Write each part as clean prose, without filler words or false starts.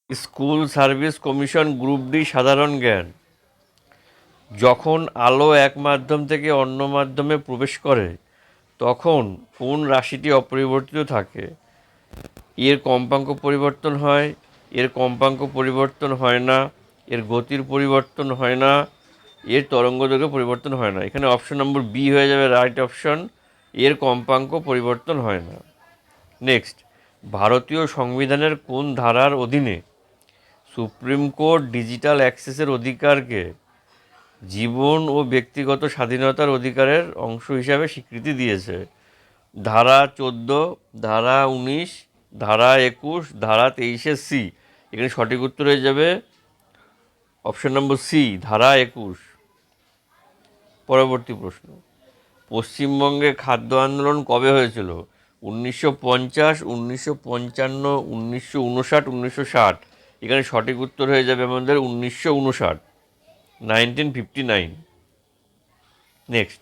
School service commission group D সাধারণ জ্ঞান। যখন আলো এক মাধ্যম থেকে অন্য মাধ্যমে প্রবেশ করে তখন কোন রাশিটি অপরিবর্তিত থাকে? এর কম্পাঙ্ক পরিবর্তন হয়, এর কম্পাঙ্ক পরিবর্তন হয় না, এর গতির পরিবর্তন হয় না, এর তরঙ্গদৈর্ঘ্য পরিবর্তন হয় না। এখানে অপশন নম্বর বি হয়ে যাবে রাইট অপশন, এর কম্পাঙ্ক পরিবর্তন হয় না। নেক্সট, ভারতীয় সংবিধানের কোন ধারার অধীনে সুপ্রিম কোর্ট ডিজিটাল অ্যাক্সেসের অধিকারকে জীবন ও ব্যক্তিগত স্বাধীনতার অধিকারের অংশ হিসাবে স্বীকৃতি দিয়েছে? ধারা 14, ধারা 19, ধারা 21, ধারা 23 সি। এখানে সঠিক উত্তর হয়ে যাবে অপশন নম্বর সি, ধারা 21। পরবর্তী প্রশ্ন, পশ্চিমবঙ্গে খাদ্য আন্দোলন কবে হয়েছিল? 1950, 1955, 1959, 1960। এখানে সঠিক উত্তর হয়ে যাবে আমাদের 1959, 1959। নেক্সট,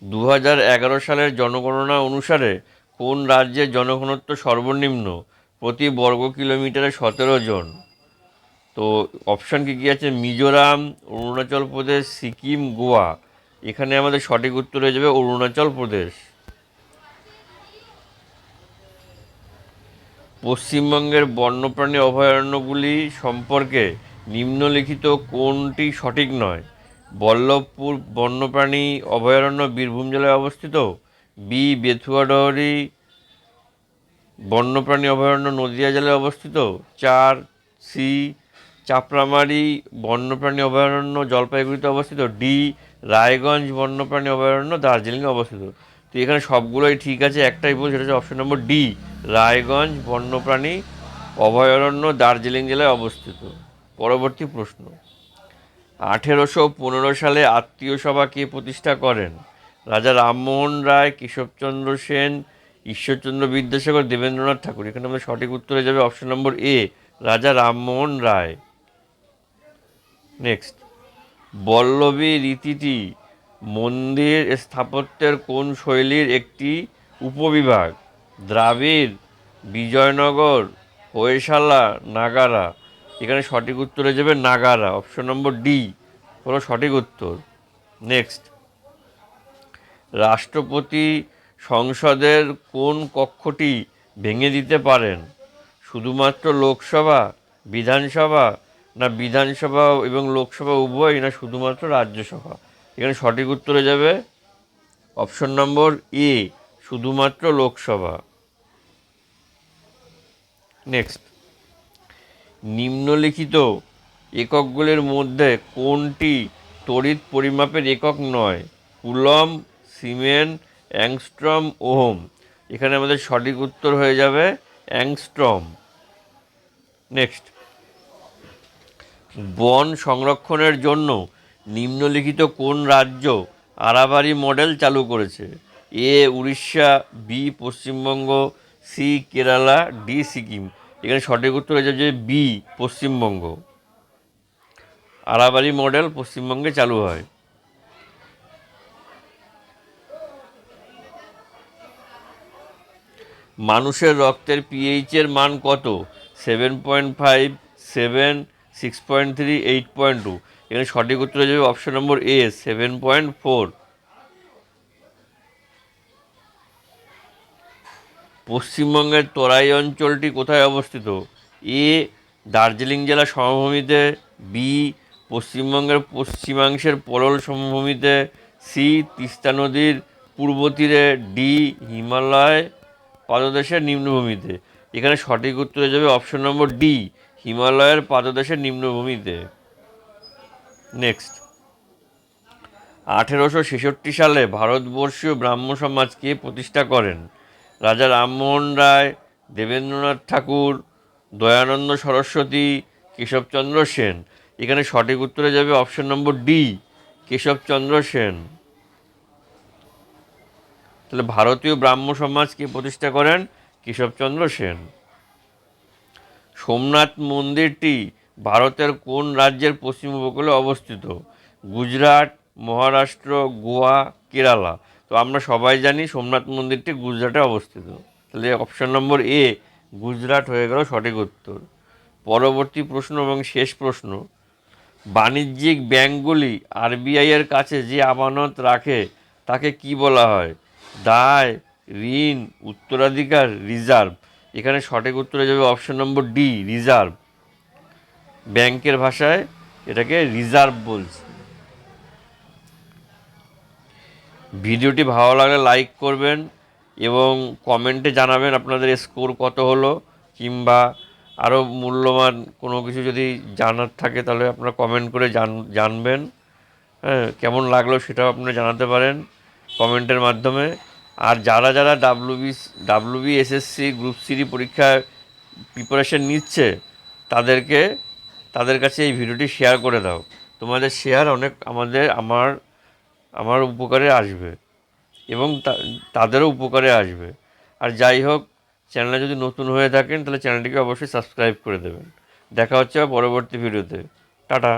2011 সালের জনগণনা অনুসারে কোন রাজ্যের জনঘনত্ব সর্বনিম্ন প্রতি বর্গ কিলোমিটারে 17 জন? তো অপশান কী আছে? মিজোরাম, অরুণাচল প্রদেশ, সিকিম, গোয়া। এখানে আমাদের সঠিক উত্তর হয়ে যাবে অরুণাচল প্রদেশ। পশ্চিমবঙ্গের বন্যপ্রাণী অভয়ারণ্যগুলি সম্পর্কে নিম্নলিখিত কোনটি সঠিক নয়? বল্লভপুর বন্যপ্রাণী অভয়ারণ্য বীরভূম জেলায় অবস্থিত, বি বেথুয়াডহরি বন্যপ্রাণী অভয়ারণ্য নদিয়া জেলায় অবস্থিত, 4 সি চাপড়ামারি বন্যপ্রাণী অভয়ারণ্য জলপাইগুড়িতে অবস্থিত, ডি রায়গঞ্জ বন্যপ্রাণী অভয়ারণ্য দার্জিলিংয়ে অবস্থিত। তো এখানে সবগুলোই ঠিক আছে, একটাই ভুল, সেটা হচ্ছে অপশন নম্বর ডি, রায়গঞ্জ বন্যপ্রাণী অভয়ারণ্য দার্জিলিং জেলায় অবস্থিত। পরবর্তী প্রশ্ন, 1815 সালে আত্মীয় সভা কে প্রতিষ্ঠা করেন? রাজা রামমোহন রায়, কেশবচন্দ্র সেন, ঈশ্বরচন্দ্র বিদ্যাসাগর, দেবেন্দ্রনাথ ঠাকুর। এখানে আমাদের সঠিক উত্তর হয়ে যাবে অপশন নম্বর এ, রাজা রামমোহন রায়। নেক্সট, বল্লভী রীতিটি মন্দির স্থাপত্যের কোন শৈলীর একটি উপবিভাগ? দ্রাবিড়, বিজয়নগর, হোয়সালা, নাগারা। এখানে সঠিক উত্তর হয়ে যাবে নাগারা, অপশন নম্বর ডি হলো সঠিক উত্তর। নেক্সট, রাষ্ট্রপতি সংসদের কোন কক্ষটি ভেঙে দিতে পারেন? শুধুমাত্র লোকসভা, বিধানসভা, না বিধানসভা এবং লোকসভা উভয়, না শুধুমাত্র রাজ্যসভা? এখানে সঠিক উত্তর হয়ে যাবে অপশন নম্বর এ, শুধুমাত্র লোকসভা। নেক্সট, নিম্নলিখিত এককগুলির মধ্যে কোনটি তড়িৎ পরিমাপের একক নয়? Coulomb, siemens, angstrom, ohm. এখানে আমাদের সঠিক উত্তর হয়ে যাবে অ্যাংস্ট্রম। নেক্সট, বন সংরক্ষণের জন্য নিম্নলিখিত কোন রাজ্য আরাবারি মডেল চালু করেছে? A Orissa, B Paschimbanga, C Kerala, D Sikkim. এখানে সঠিক উত্তর হয়ে যাবে বি পশ্চিমবঙ্গ। আরাবারি মডেল পশ্চিমবঙ্গে চালু হয়। মানুষের রক্তের পিএইচের মান কত? 7.5, 7, 6.3, 8.2। এখানে সঠিক উত্তর হয়ে যাবে অপশন নম্বর এ, 7.4। পশ্চিমবঙ্গের তরাই অঞ্চলটি কোথায় অবস্থিত? এ দার্জিলিং জেলা সমভূমিতে, বি পশ্চিমবঙ্গের পশ্চিমাংশের পলল সমভূমিতে, সি তিস্তা নদীর পূর্ব তীরে, ডি হিমালয় পাদদেশের নিম্নভূমিতে। এখানে সঠিক উত্তর হয়ে যাবে অপশন নম্বর ডি, হিমালয়ের পাদদেশের নিম্নভূমিতে। নেক্সট, 1866 সালে ভারতবর্ষীয় ব্রাহ্ম সমাজ কে প্রতিষ্ঠা করেন? রাজা রামমোহন রায়, দেবেন্দ্রনাথ ঠাকুর, দয়ানন্দ সরস্বতী, কেশবচন্দ্র সেন। এখানে সঠিক উত্তরে যাবে option number D, Keshabchandra Sen. তাহলে ভারতীয় ব্রাহ্ম সমাজ কে প্রতিষ্ঠা করেন? কেশবচন্দ্র সেন। সোমনাথ মন্দিরটি ভারতের কোন রাজ্যের পশ্চিম উপকূলে অবস্থিত? গুজরাট, মহারাষ্ট্র, গোয়া, কেরালা। তো আমরা সবাই জানি সোমনাথ মন্দিরটি গুজরাটে অবস্থিত। তাহলে অপশন নম্বর এ, গুজরাট হয়ে গেল সঠিক উত্তর। পরবর্তী প্রশ্ন এবং শেষ প্রশ্ন, বাণিজ্যিক ব্যাংকগুলি আরবিআই এর কাছে যে আমানত রাখে তাকে কি বলা হয়? দায়, ঋণ, উত্তরাধিকার, রিজার্ভ। এখানে সঠিক উত্তরে যাবে অপশন নম্বর ডি, রিজার্ভ। ব্যাংকের ভাষায় এটাকে রিজার্ভ বলছে। ভিডিওটি ভালো লাগলে লাইক করবেন এবং কমেন্টে জানাবেন আপনাদের স্কোর কত হলো, কিংবা আরও মূল্যবান কোনো কিছু যদি জানার থাকে তাহলে আপনারা কমেন্ট করে জানবেন। হ্যাঁ, কেমন লাগলো সেটাও আপনারা জানাতে পারেন কমেন্টের মাধ্যমে। আর যারা যারা ডাব্লিউবি এসএসসি গ্রুপ সি পরীক্ষার প্রিপারেশন নিচ্ছে তাদের কাছে এই ভিডিওটি শেয়ার করে দাও। তোমাদের শেয়ার অনেক আমার উপকারে আসবে এবং তাদেরও উপকারে আসবে। আর যাই হোক, চ্যানেলে যদি নতুন হয়ে থাকেন তাহলে চ্যানেলটিকে অবশ্যই সাবস্ক্রাইব করে দেবেন। দেখা হচ্ছে পরবর্তী ভিডিওতে। টাটা।